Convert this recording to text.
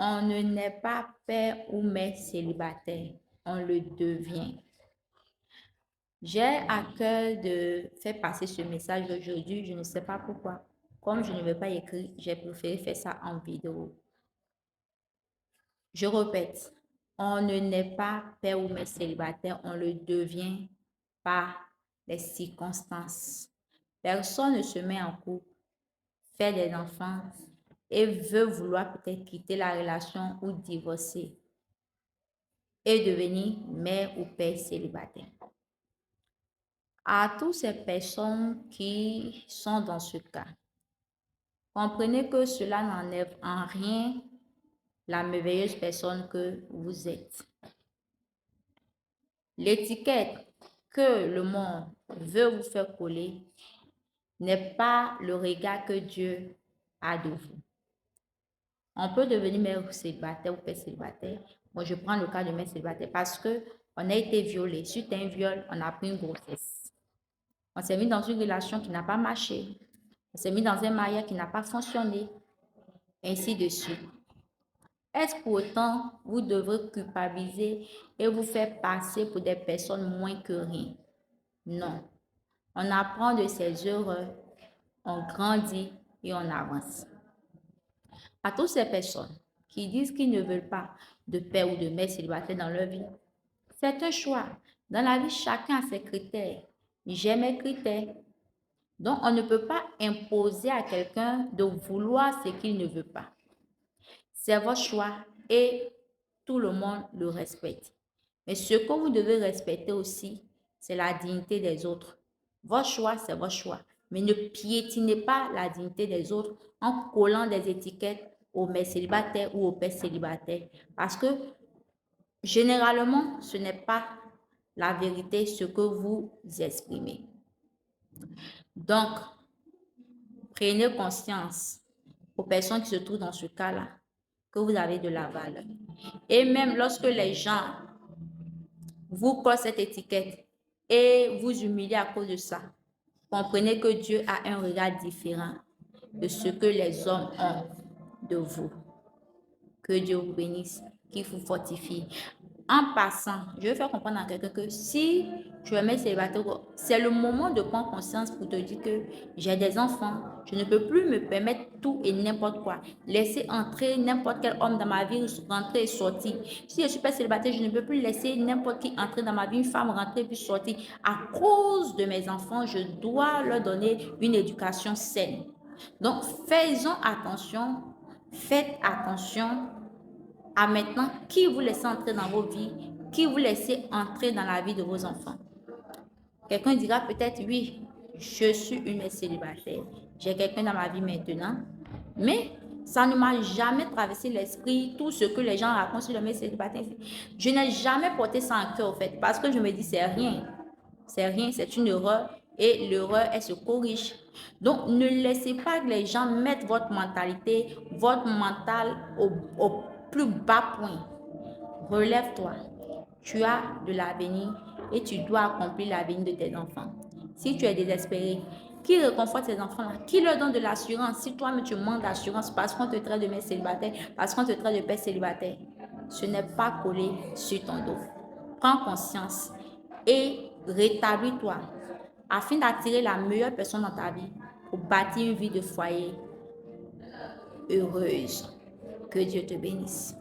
On ne naît pas père ou mère célibataire, on le devient. J'ai à cœur de faire passer ce message aujourd'hui, je ne sais pas pourquoi. Comme je ne vais pas écrire, j'ai préféré faire ça en vidéo. Je répète, on ne naît pas père ou mère célibataire, on le devient par les circonstances. Personne ne se met en couple, fait des enfants et veut vouloir peut-être quitter la relation ou divorcer et devenir mère ou père célibataire. À toutes ces personnes qui sont dans ce cas, comprenez que cela n'enlève en rien la merveilleuse personne que vous êtes. L'étiquette que le monde veut vous faire coller n'est pas le regard que Dieu a de vous. On peut devenir mère célibataire ou père célibataire. Moi, je prends le cas de mère célibataire parce qu'on a été violé. Suite à un viol, on a pris une grossesse. On s'est mis dans une relation qui n'a pas marché. On s'est mis dans un mariage qui n'a pas fonctionné. Ainsi de suite. Est-ce pour autant vous devrez culpabiliser et vous faire passer pour des personnes moins que rien? Non. On apprend de ses erreurs, on grandit et on avance. À toutes ces personnes qui disent qu'ils ne veulent pas de père ou de mère célibataire dans leur vie, c'est un choix. Dans la vie, chacun a ses critères. J'ai mes critères. Donc, on ne peut pas imposer à quelqu'un de vouloir ce qu'il ne veut pas. C'est votre choix et tout le monde le respecte. Mais ce que vous devez respecter aussi, c'est la dignité des autres. Votre choix, c'est votre choix. Mais ne piétinez pas la dignité des autres en collant des étiquettes aux mères célibataires ou aux pères célibataires. Parce que généralement, ce n'est pas la vérité ce que vous exprimez. Donc, prenez conscience aux personnes qui se trouvent dans ce cas-là que vous avez de la valeur. Et même lorsque les gens vous collent cette étiquette et vous humiliez à cause de ça, comprenez que Dieu a un regard différent de ce que les hommes ont de vous. Que Dieu vous bénisse, qu'il vous fortifie. En passant, je vais faire comprendre à quelqu'un que si tu es mère célibataire, c'est le moment de prendre conscience pour te dire que j'ai des enfants, je ne peux plus me permettre tout et n'importe quoi. Laisser entrer n'importe quel homme dans ma vie, rentrer et sortir. Si je suis pas célibataire, je ne peux plus laisser n'importe qui entrer dans ma vie, une femme rentrer puis sortir. À cause de mes enfants, je dois leur donner une éducation saine. Donc, faisons attention, faites attention à maintenant qui vous laissez entrer dans vos vies, qui vous laissez entrer dans la vie de vos enfants. Quelqu'un dira peut-être, oui, je suis une célibataire, j'ai quelqu'un dans ma vie maintenant, mais ça ne m'a jamais traversé l'esprit, tout ce que les gens racontent sur le mec célibataire. Je n'ai jamais porté ça en cœur, en fait, parce que je me dis, c'est rien, c'est une erreur, et l'erreur, elle se corrige. Donc, ne laissez pas que les gens mettent votre mentalité, votre mental au plus bas point. Relève-toi. Tu as de l'avenir et tu dois accomplir l'avenir de tes enfants. Si tu es désespéré, qui réconforte ces enfants-là? Qui leur donne de l'assurance? Si toi-même tu manques d'assurance parce qu'on te traite de mère célibataire, parce qu'on te traite de père célibataire, ce n'est pas collé sur ton dos. Prends conscience et rétablis-toi afin d'attirer la meilleure personne dans ta vie pour bâtir une vie de foyer heureuse. Que Dieu te bénisse.